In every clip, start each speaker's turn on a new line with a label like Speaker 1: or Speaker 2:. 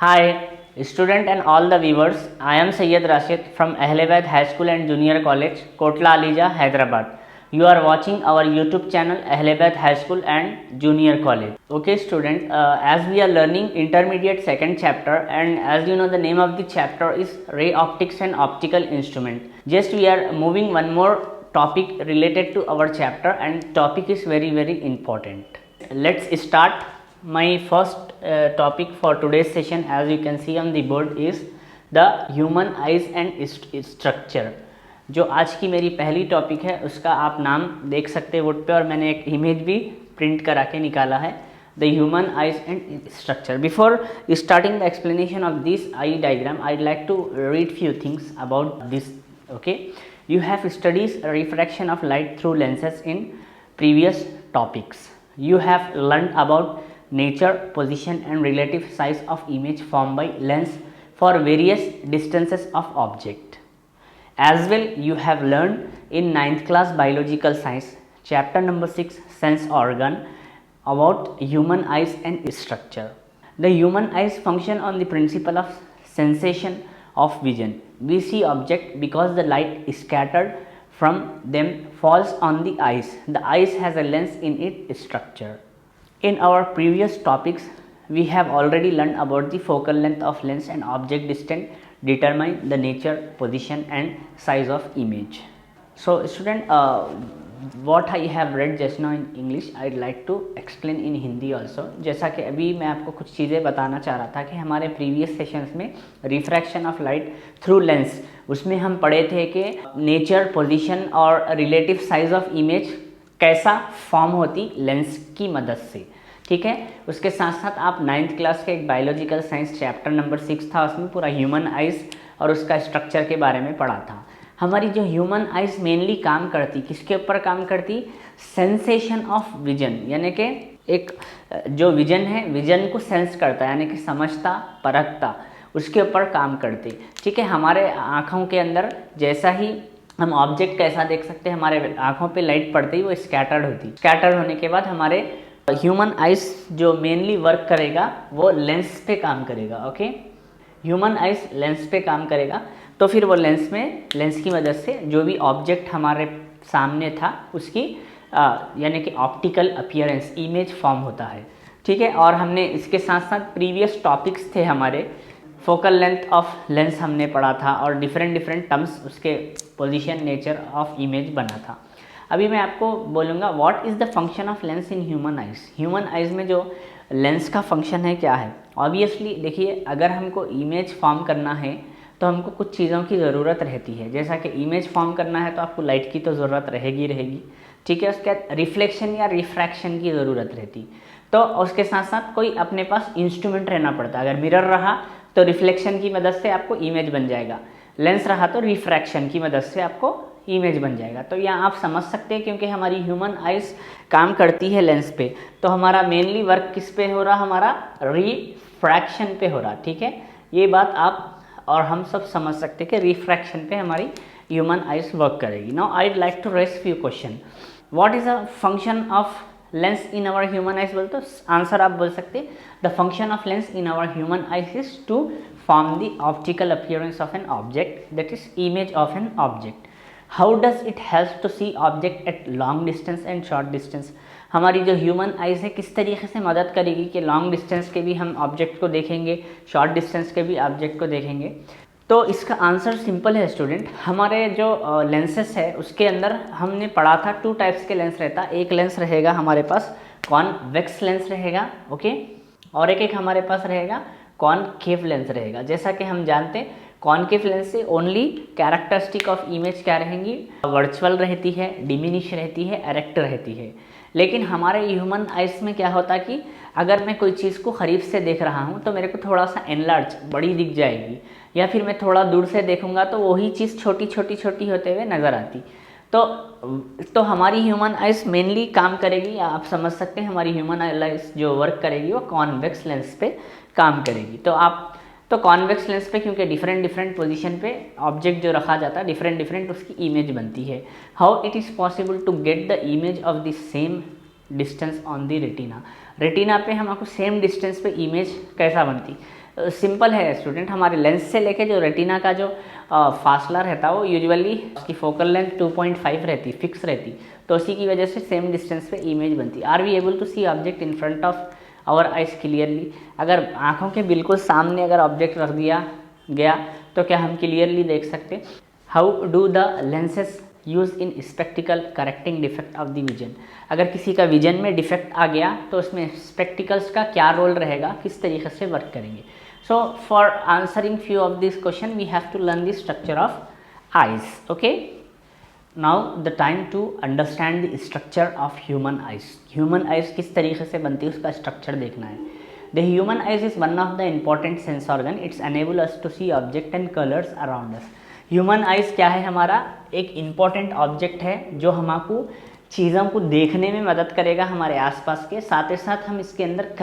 Speaker 1: Hi, student and all the viewers. I am Sayyid Rashid from Ahlebaid High School and Junior College, Kotla Alija, Hyderabad. You are watching our YouTube channel Ahlebaid High School and Junior College. Okay, student. As we are learning intermediate second chapter, and as you know, the name of the chapter is Ray Optics and Optical Instrument. Just we are moving one more topic related to our chapter, and topic is very important. Let's start. My first topic for today's session, as you can see on the board, is the human eyes and structure. जो आज की मेरी पहली topic है उसका आप नाम देख सकते हैं बोर्ड पे, और मैंने एक इमेज भी प्रिंट करा के निकाला है, the human eyes and structure. Before starting the explanation of this eye diagram, I like to read few things about this. Okay, you have studied refraction of light through lenses in previous topics. You have learned about nature, position and relative size of image formed by lens for various distances of object. As well, you have learned in 9th class biological science chapter number 6 sense organ about human eyes and structure. The human eyes function on the principle of sensation of vision. We see object because the light scattered from them falls on the eyes. The eyes has a lens in its structure. In our previous topics, we have already learned about the focal length of lens and object distance determine the nature, position and size of image. So student, what I have read just now in English, I'd like to explain in Hindi also. जैसा कि अभी मैं आपको कुछ चीज़ें बताना चाह रहा था कि हमारे प्रीवियस सेशंस में refraction of light through lens, उसमें हम पढ़े थे कि नेचर, पोजीशन और रिलेटिव साइज ऑफ इमेज कैसा फॉर्म होती लेंस की मदद से. ठीक है, उसके साथ साथ आप 9th क्लास के एक बायोलॉजिकल साइंस चैप्टर नंबर 6 था, उसमें पूरा ह्यूमन आइज और उसका स्ट्रक्चर के बारे में पढ़ा था. हमारी जो ह्यूमन आइज मेनली काम करती, किसके ऊपर काम करती? सेंसेशन ऑफ विजन, यानी कि एक जो विजन है, विजन को सेंस करता है, यानी कि समझता, परखता, उसके ऊपर काम करती. ठीक है, हमारे आँखों के अंदर जैसा ही हम ऑब्जेक्ट कैसा देख सकते हैं, हमारे आँखों पे लाइट पड़ते ही वो स्कैटर्ड होती. स्कैटर्ड होने के बाद हमारे ह्यूमन आइज जो मेनली वर्क करेगा वो लेंस पे काम करेगा. ओके, ह्यूमन आइज लेंस पे काम करेगा, तो फिर वो लेंस की मदद से जो भी ऑब्जेक्ट हमारे सामने था उसकी यानी कि ऑप्टिकल अपीयरेंस, इमेज फॉर्म होता है. ठीक है, और हमने इसके साथ साथ प्रीवियस टॉपिक्स थे हमारे, फोकल लेंथ ऑफ लेंस हमने पढ़ा था और डिफरेंट टर्म्स उसके पोजीशन, नेचर ऑफ इमेज बना था. अभी मैं आपको बोलूँगा what is the function of lens in human eyes. Human eyes में जो लेंस का फंक्शन है क्या है? ऑब्वियसली देखिए, अगर हमको इमेज फॉर्म करना है तो हमको कुछ चीज़ों की ज़रूरत रहती है. जैसा कि इमेज फॉर्म करना है तो आपको लाइट की तो ज़रूरत रहेगी. ठीक है, उसके बाद रिफ्लेक्शन या रिफ्रैक्शन की ज़रूरत रहती, तो उसके साथ साथ कोई अपने पास इंस्ट्रूमेंट रहना पड़ता. अगर मिरर रहा तो रिफ्लेक्शन की मदद से आपको इमेज बन जाएगा, लेंस रहा तो रिफ्रैक्शन की मदद से आपको इमेज बन जाएगा. तो यहाँ आप समझ सकते हैं, क्योंकि हमारी ह्यूमन आइज काम करती है लेंस पे, तो हमारा मेनली वर्क किस पे हो रहा? हमारा रिफ्रैक्शन पे हो रहा. ठीक है, ये बात आप और हम सब समझ सकते हैं कि रिफ्रैक्शन पे हमारी ह्यूमन आइज वर्क करेगी. Now I like to raise few question. What is a function of lens in our human eyes? बोल तो आंसर आप बोल सकते हैं, the function of lens in our human eyes is to form the optical appearance of an object, that is image of an object. How does it help to see object at long distance and short distance? हमारी जो human eyes है किस तरीके से मदद करेगी कि long distance के भी हम ऑब्जेक्ट को देखेंगे, शॉर्ट डिस्टेंस के भी ऑब्जेक्ट को देखेंगे. तो इसका आंसर सिंपल है स्टूडेंट. हमारे जो लेंसेस है उसके अंदर हमने पढ़ा था 2 टाइप्स के लेंस रहता. एक लेंस रहेगा हमारे पास कॉन्वेक्स लेंस रहेगा, ओके, और एक हमारे पास रहेगा कॉनकेव लेंस रहेगा. जैसा कि हम जानते हैं कॉनकेव लेंस से ओनली कैरेक्टरिस्टिक ऑफ इमेज क्या रहेंगी? वर्चुअल रहती है, डिमिनिश रहती है, एरेक्ट रहती है. लेकिन हमारे ह्यूमन आइज में क्या होता कि अगर मैं कोई चीज़ को करीब से देख रहा हूँ तो मेरे को थोड़ा सा एनलार्ज, बड़ी दिख जाएगी, या फिर मैं थोड़ा दूर से देखूंगा तो वही चीज़ छोटी होते हुए नज़र आती. तो हमारी ह्यूमन आइज मेनली काम करेगी, या आप समझ सकते हैं हमारी ह्यूमन आइज जो वर्क करेगी वो कॉन्वेक्स लेंस पे काम करेगी. तो कॉन्वेक्स लेंस पे क्योंकि डिफरेंट पोजीशन पे ऑब्जेक्ट जो रखा जाता है डिफरेंट उसकी इमेज बनती है. How it is possible to get the image of the same distance on the retina? Retina पे हमको सेम डिस्टेंस पे इमेज कैसा बनती? सिंपल है स्टूडेंट, हमारे लेंस से लेके जो रेटिना का जो फासला रहता है वो यूजुअली उसकी फोकल लेंथ 2.5 रहती, फिक्स रहती, तो उसी की वजह से सेम डिस्टेंस पे इमेज बनती। Are we able to see object in front of our eyes clearly? अगर आँखों के बिल्कुल सामने अगर ऑब्जेक्ट रख दिया गया तो क्या हम क्लियरली देख सकते? How do the lenses use in spectacled correcting defect of the vision? अगर किसी का विजन में डिफेक्ट आ गया तो उसमें स्पेक्टिकल्स का क्या रोल रहेगा, किस तरीके से वर्क करेंगे? So for answering few of these question we have to learn the structure of eyes. Okay, now the time to understand the structure of human eyes. Human eyes किस तरीके से बनती है उसका स्ट्रक्चर देखना है। The human eyes is one of the important sense organ. It's enable us to see object and colors around us. Human eyes क्या है? हमारा एक important object है जो हमको चीज़ों को देखने में मदद करेगा हमारे आसपास के, साथ ही साथ हम इसके अंदर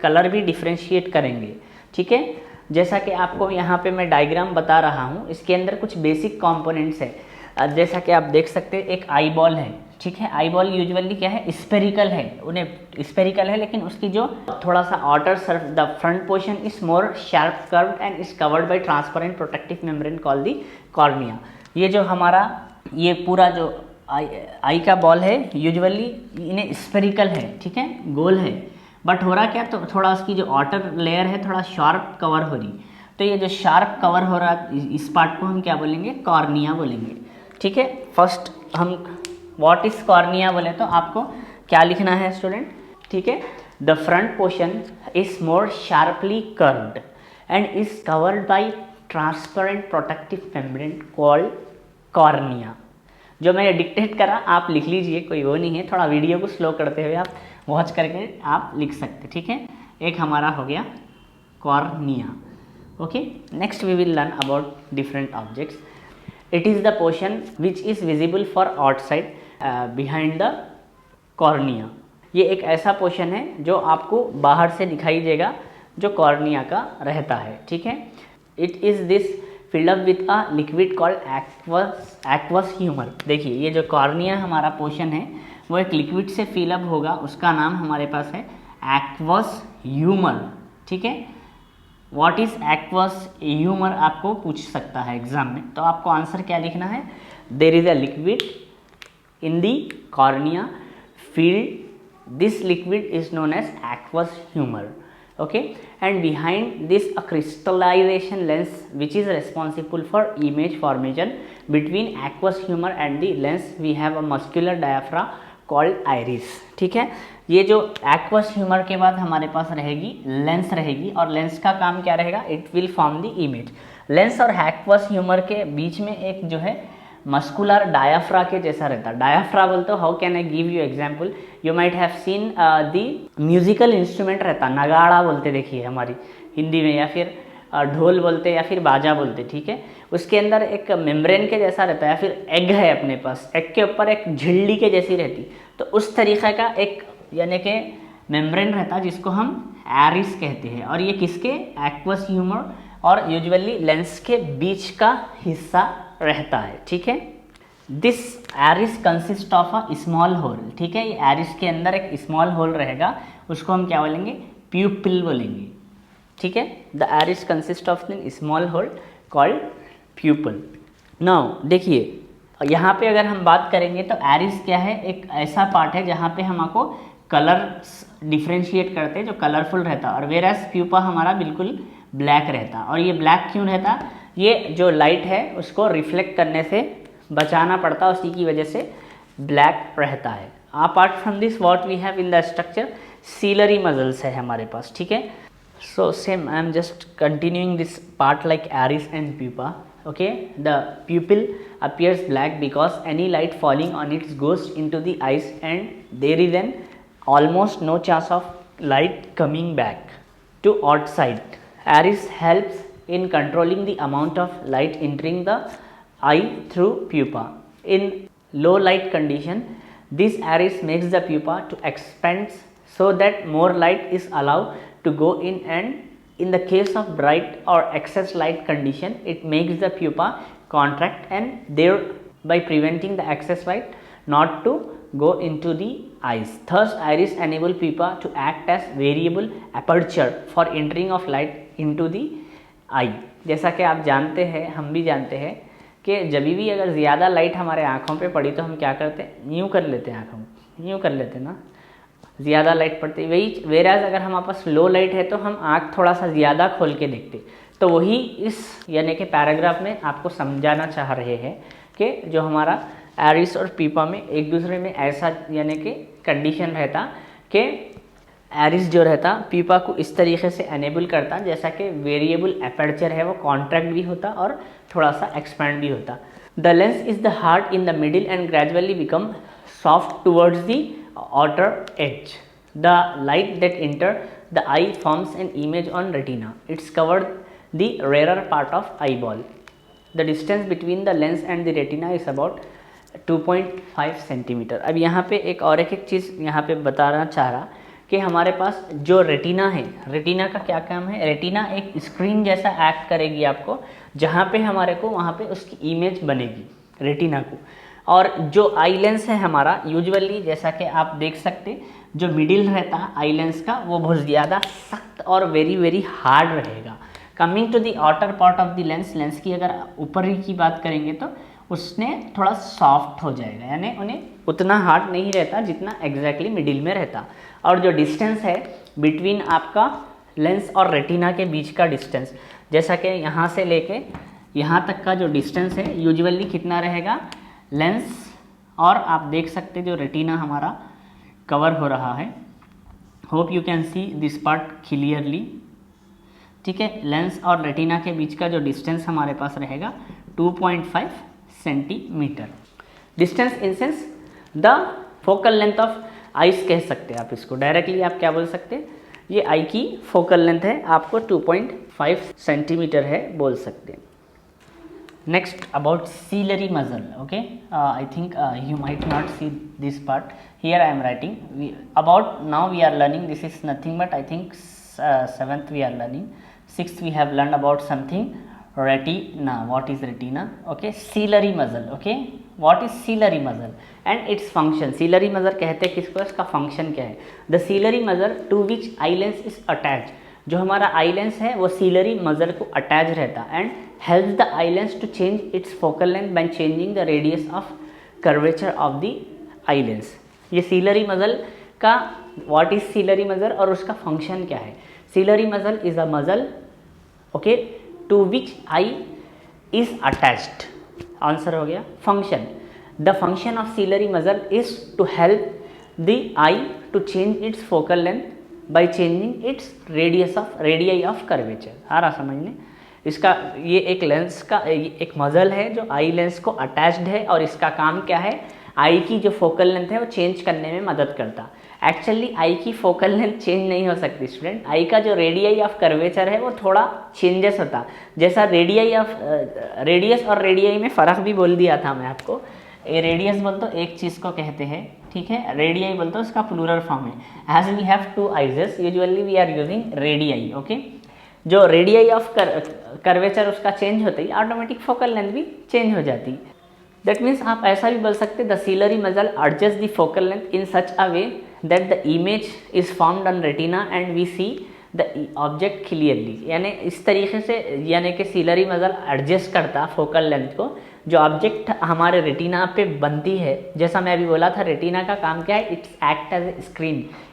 Speaker 1: कलर भी डिफ्रेंशिएट करेंगे। ठीक है, जैसा कि आपको यहाँ पे मैं डायग्राम बता रहा हूँ, इसके अंदर कुछ बेसिक कंपोनेंट्स है। जैसा कि आप देख सकते हैं एक आई बॉल है, ठीक है, आई बॉल यूजुअली क्या है? स्पेरिकल है, उन्हें स्पेरिकल है, लेकिन उसकी जो थोड़ा सा outer Surf the front portion is more sharp curved and is covered by transparent protective membrane called the cornea. ये जो हमारा ये पूरा जो आई का बॉल है यूजुअली इन्हें स्पेरिकल है, ठीक है, गोल है, बट हो रहा क्या, तो थोड़ा उसकी जो आउटर लेयर है थोड़ा शार्प कवर हो रही, तो ये जो शार्प कवर हो रहा इस पार्ट को हम क्या बोलेंगे? कॉर्निया बोलेंगे। ठीक है, फर्स्ट हम व्हाट इज कॉर्निया बोले तो आपको क्या लिखना है स्टूडेंट? ठीक है, the front portion is more sharply curved and is covered by transparent protective membrane called cornea. जो मैंने डिक्टेट करा आप लिख लीजिए, कोई वो नहीं है, थोड़ा वीडियो को स्लो करते हुए आप वॉच करके आप लिख सकते। ठीक है, एक हमारा हो गया cornea. Okay, next we will learn about different objects. It is the portion which is visible for outside behind the cornea. ये एक ऐसा पोर्शन है जो आपको बाहर से दिखाई देगा जो कॉर्निया का रहता है। ठीक है, it is this filled up with a liquid called aqueous humour. देखिए ये जो कॉर्निया हमारा पोर्शन है वो एक लिक्विड से फिलअप होगा, उसका नाम हमारे पास है एक्वस ह्यूमर। ठीक है, व्हाट इज एक्वस ह्यूमर आपको पूछ सकता है एग्जाम में, तो आपको आंसर क्या लिखना है? There is a liquid in the cornea field, this liquid is known as aqueous humour. Okay, and behind this a crystallization lens which is responsible for image formation. Between aqueous humor and the lens we have a muscular diaphragm called iris. ठीक है, ये जो aqueous humor के बाद हमारे पास रहेगी lens रहेगी, और लेंस का काम क्या रहेगा? It will form the image. Lens और aqueous humor के बीच में एक जो है मस्कुलर डायाफ्रा के जैसा रहता है। डायाफ्रा बोलते हो, how can I give you example? You might have seen the musical instrument रहता, नगाड़ा बोलते, देखिए हमारी हिंदी में, या फिर ढोल बोलते या फिर बाजा बोलते। ठीक है, उसके अंदर एक मेम्ब्रेन के जैसा रहता है, या फिर एग है अपने पास, एग के ऊपर एक झिल्ली के जैसी रहती, तो उस तरीक़े का एक यानी कि मेम्ब्रेन रहता जिसको हम एरिस कहते हैं, और ये किसके? एक्वस ह्यूमर और यूजुअली लेंस के बीच का हिस्सा रहता है। ठीक है, this iris consist of a small hole. ठीक है, ये एरिस के अंदर एक स्मॉल होल रहेगा, उसको हम क्या बोलेंगे? प्यूपिल बोलेंगे। ठीक है, the iris consist of an small hole called pupil. Now देखिए यहाँ पे अगर हम बात करेंगे तो एरिस क्या है? एक ऐसा पार्ट है जहाँ पे हमको कलर डिफ्रेंशिएट करते हैं, जो कलरफुल रहता है, और वेरएस प्यूपा हमारा बिल्कुल ब्लैक रहता। और ये ब्लैक क्यों रहता? ये जो लाइट है उसको रिफ्लेक्ट करने से बचाना पड़ता, उसी की वजह से ब्लैक रहता है। Apart from this what we have in the structure, ciliary muscles है हमारे पास। ठीक है, so same I am just continuing this part like iris and pupa. Okay, the pupil appears black because any light falling on it goes into the eyes and there is an almost no chance of light coming back to outside. Iris helps in controlling the amount of light entering the eye through pupa. In low light condition, this iris makes the pupa to expand so that more light is allowed to go in, and in the case of bright or excess light condition, it makes the pupa contract and thereby preventing the excess light not to go into the eyes. Thus, iris enable pupa to act as variable aperture for entering of light into the eye. जैसा कि आप जानते हैं, हम भी जानते हैं कि जब भी अगर ज़्यादा लाइट हमारे आँखों पे पड़ी तो हम क्या करते हैं, यूँ कर लेते हैं, आँखों यूँ कर लेते हैं ना, ज़्यादा लाइट पड़ती। वही वेराज अगर हमारे पास लो लाइट है तो हम आँख थोड़ा सा ज़्यादा खोल के देखते। तो वही इस यानी कि पैराग्राफ में आपको समझाना चाह रहे हैं कि जो हमारा एरिस और पीपा में एक दूसरे में ऐसा यानी कि कंडीशन रहता कि एरिस जो रहता पीपा को इस तरीके से एनेबल करता जैसा कि वेरिएबल एपर्चर है वो कॉन्ट्रैक्ट भी होता और थोड़ा सा एक्सपैंड भी होता। The lens is the hard in the middle and gradually become soft towards the outer edge. The light that enter the eye forms an image on retina. It's covered the rear part of eyeball. The distance between the lens and the retina is about 2.5 centimetre. अब यहाँ पे एक और एक चीज़ यहाँ पे बताना चाह रहा कि हमारे पास जो रेटिना है, रेटिना का क्या काम है, रेटिना एक स्क्रीन जैसा एक्ट करेगी आपको, जहाँ पे हमारे को वहाँ पे उसकी इमेज बनेगी रेटिना को। और जो आई लेंस है हमारा यूजुअली जैसा कि आप देख सकते जो मिडिल रहता है आई लेंस का वो बहुत ज़्यादा सख्त और वेरी वेरी हार्ड रहेगा। Coming to the outer part of the lens, lens की अगर ऊपर की बात करेंगे तो उसने थोड़ा सॉफ्ट हो जाएगा, यानी उन्हें उतना हार्ड नहीं रहता जितना एग्जैक्टली मिडिल में रहता। और जो डिस्टेंस है बिटवीन आपका लेंस और रेटिना के बीच का डिस्टेंस, जैसा कि यहाँ से लेके यहाँ तक का जो डिस्टेंस है यूजुअली कितना रहेगा, लेंस और आप देख सकते जो रेटिना हमारा कवर हो रहा है। Hope you can see this part clearly. ठीक है, लेंस और रेटिना के बीच का जो डिस्टेंस हमारे पास रहेगा 2.5 centimetre. Distance in sense the focal length of ice कह सकते हैं आप इसको, डायरेक्टली आप क्या बोल सकते हैं, ये आई की फोकल लेंथ है, आपको 2.5 सेंटीमीटर है बोल सकते हैं। Next about ciliary muscle, okay, I think you might not see this part, here I am writing about, now we are learning, this is nothing but I think 7th we are learning, 6th we have learned about something retina. What is retina? Okay, ciliary muscle. Okay, what is ciliary muscle and its function? Ciliary muscle कहते हैं किसको, इसका function क्या है? The ciliary muscle to which eye lens is attached. जो हमारा eye lens है वो सीलरी मजल को अटैच रहता and helps the eye lens to change its focal length by changing the radius of curvature of the eye lens. ये ciliary muscle का what is ciliary मजल और उसका फंक्शन क्या है। Ciliary muscle is a muscle okay to which eye is attached. Answer हो गया। Function, the function of ciliary muscle is to help the eye to change its focal length by changing its radius of curvature. आ रहा समझने, इसका ये एक lens का एक मजल है जो आई लेंस को अटैच्ड है और इसका काम क्या है, आई की जो फोकल लेंथ है वो चेंज करने में मदद करता। एक्चुअली आई की फोकल लेंथ चेंज नहीं हो सकती स्टूडेंट, आई का जो रेडियस ऑफ कर्वेचर है वो थोड़ा चेंजेस होता। जैसा रेडियस और रेडियस में फ़र्क भी बोल दिया था मैं आपको। ये रेडियस बोल तो एक चीज़ को कहते हैं, ठीक है, रेडियई बोल तो उसका प्लूरल फॉर्म है। As we have two eyes usually we are using radii. Okay, जो रेडियई ऑफ कर्वेचर उसका चेंज होता ही ऑटोमेटिक फोकल लेंथ भी चेंज हो जाती। दैट मीन्स आप ऐसा भी बोल सकते the ciliary muscle adjust the focal length in such a way that the image is formed on retina and we see the object clearly. यानी इस तरीके से यानी कि सीलरी मजल एडजस्ट करता फोकल लेंथ को, जो ऑब्जेक्ट हमारे रेटिना पे बनती है। जैसा मैं अभी बोला था रेटिना का काम क्या है, it's act as a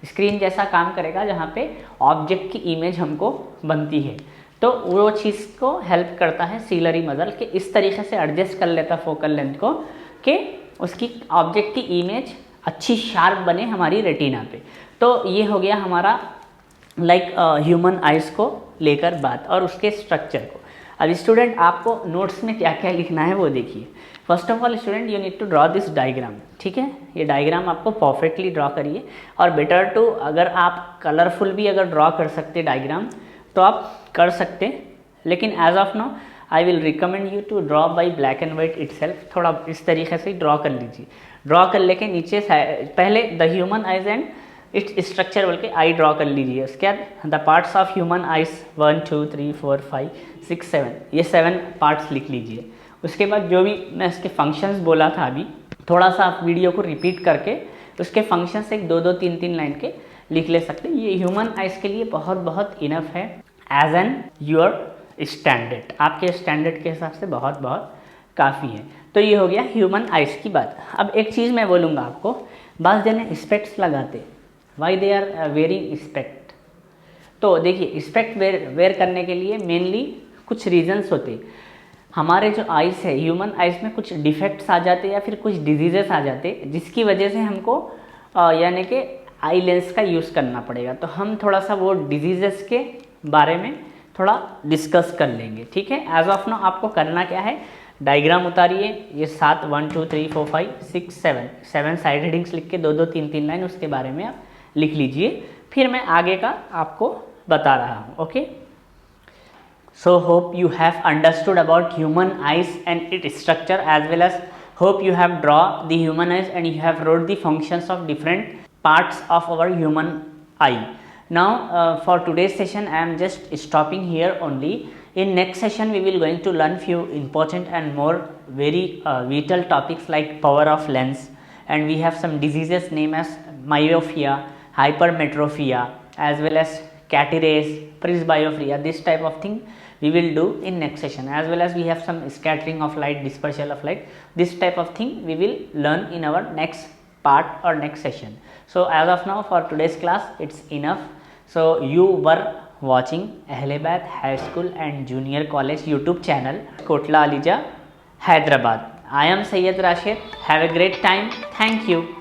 Speaker 1: screen जैसा काम करेगा जहाँ पे ऑब्जेक्ट की इमेज हमको बनती है। तो वो चीज़ को हेल्प करता है सीलरी मजल कि इस तरीके से एडजस्ट कर लेता फोकल लेंथ को कि उसकी ऑब्जेक्ट की इमेज अच्छी शार्प बने हमारी रेटिना पे। तो ये हो गया हमारा लाइक ह्यूमन आइज़ को लेकर बात और उसके स्ट्रक्चर को। अब स्टूडेंट आपको नोट्स में क्या क्या लिखना है वो देखिए। First of all student you need to draw this diagram, ठीक है, ये डायग्राम आपको परफेक्टली ड्रॉ करिए। और बेटर टू अगर आप कलरफुल भी अगर ड्रॉ कर सकते डायग्राम तो आप कर सकते, लेकिन as of now I will recommend you to draw by black and white itself. थोड़ा इस तरीके से ड्रॉ कर लीजिए। ड्रॉ कर लेके नीचे पहले the human eyes and its structure बोल के आई ड्रॉ कर लीजिए। उसके बाद the parts of human eyes 1 2 3 4 5 6 7 ये 7 पार्ट्स लिख लीजिए। उसके बाद जो भी मैं इसके फंक्शंस बोला था अभी थोड़ा सा आप वीडियो को रिपीट करके उसके फंक्शंस एक 2 2 3 3 लाइन के लिख ले सकते हैं। ये ह्यूमन आइज के लिए बहुत बहुत इनफ है। एज एन योर स्टैंडर्ड, आपके स्टैंडर्ड के हिसाब से बहुत बहुत काफ़ी है। तो ये हो गया ह्यूमन आइज़ की बात। अब एक चीज़ मैं बोलूँगा आपको, बास जने स्पेक्ट्स लगाते, why they are wearing spec. तो देखिए स्पेक्ट वेयर करने के लिए मेनली कुछ रीजंस होते। हमारे जो आइज़ है, ह्यूमन आइज़ में कुछ डिफेक्ट्स आ जाते या फिर कुछ डिजीजेस आ जाते, जिसकी वजह से हमको यानी कि आई लेंस का यूज़ करना पड़ेगा। तो हम थोड़ा सा वो डिजीजेस के बारे में थोड़ा डिस्कस कर लेंगे, ठीक है। एज ऑफ नाउ आपको करना क्या है, डायग्राम उतारिए, ये 7 1 2 3 4 5 6 7 साइड हेडिंग्स लिख के 2 3 3 लाइन उसके बारे में आप लिख लीजिए, फिर मैं आगे का आपको बता रहा हूँ, okay. So hope you have understood about human eyes and its structure, as well as hope you have draw the human eyes and you have wrote the functions of different parts of our human eye. Now for today's session I am just stopping here only. In next session we will going to learn few important and more very vital topics like power of lens, and we have some diseases named as myopia, hypermetropia, as well as cataracts, presbyopia. This type of thing we will do in next session, as well as we have some scattering of light, dispersal of light. This type of thing we will learn in our next part or next session. So as of now for today's class it's enough. So you were watching Ahmedabad High School and Junior College YouTube channel, Kotla Alija, Hyderabad. I am Sayyid Rashid. Have a great time. Thank you.